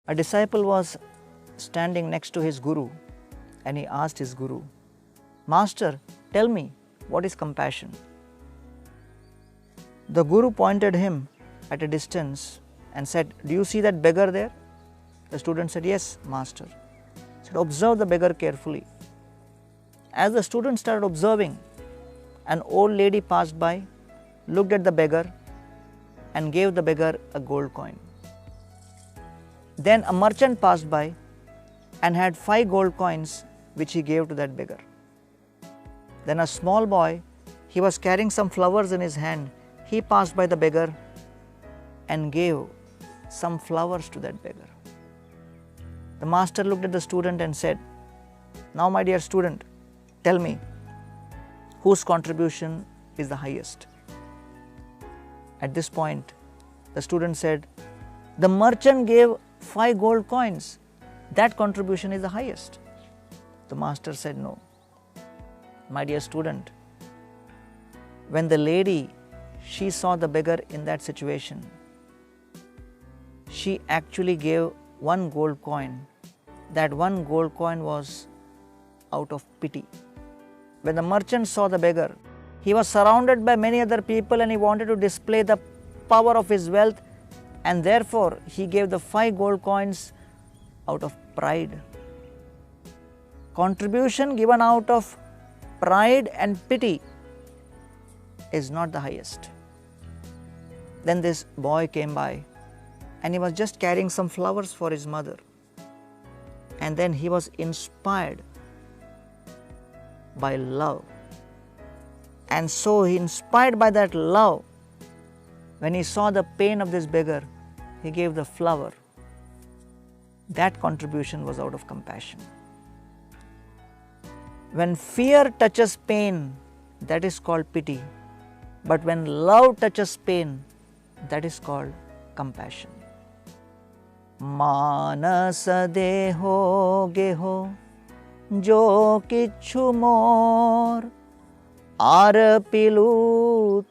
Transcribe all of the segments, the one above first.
A disciple was standing next to his guru and he asked his guru, "Master, tell me, what is compassion?" The guru pointed him at a distance and said, "Do you see that beggar there?" The student said, "Yes, master." He said, "Observe the beggar carefully." As the student started observing, an old lady passed by, looked at the beggar and gave the beggar a gold coin. Then a merchant passed by and had 5 gold coins which he gave to that beggar. Then a small boy, he was carrying some flowers in his hand, he passed by the beggar and gave some flowers to that beggar. The master looked at the student and said, "Now my dear student, tell me, whose contribution is the highest?" At this point, the student said, "The merchant gave 5 gold coins. That contribution is the highest." The master said, "No. My dear student, when the lady, she saw the beggar in that situation, she actually gave 1 gold coin. That 1 gold coin was out of pity. When the merchant saw the beggar, he was surrounded by many other people and he wanted to display the power of his wealth, and therefore he gave the 5 gold coins out of pride. Contribution given out of pride and pity is not the highest." Then this boy came by and he was just carrying some flowers for his mother. And then he was inspired by love. And so he, inspired by that love, when he saw the pain of this beggar, he gave the flower. That contribution was out of compassion. When fear touches pain, that is called pity. But when love touches pain, that is called compassion. मानस देहो गेहो जो किच्छु मोर are पिलू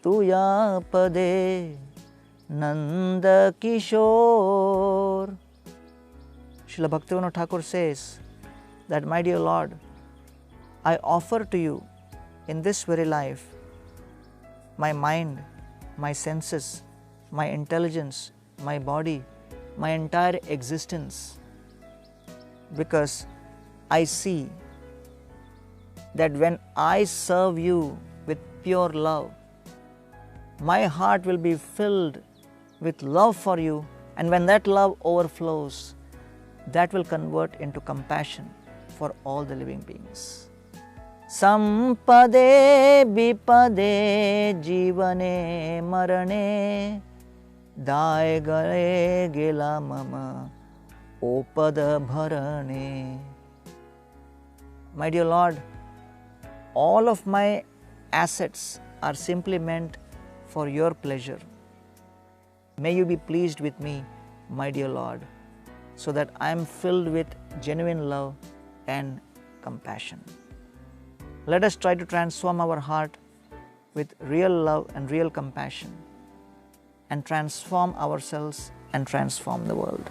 तुया पदे Nand Kishore. Srila Bhaktivinoda Thakur says that, "My dear Lord, I offer to you in this very life my mind, my senses, my intelligence, my body, my entire existence, because I see that when I serve you with pure love, my heart will be filled with love for you, and when that love overflows, that will convert into compassion for all the living beings. Sampade bipade jivane marane दाय गले गेला मम ओपद भरणे." My dear Lord, all of my assets are simply meant for your pleasure. May you be pleased with me, my dear Lord, so that I am filled with genuine love and compassion. Let us try to transform our heart with real love and real compassion, and transform ourselves and transform the world.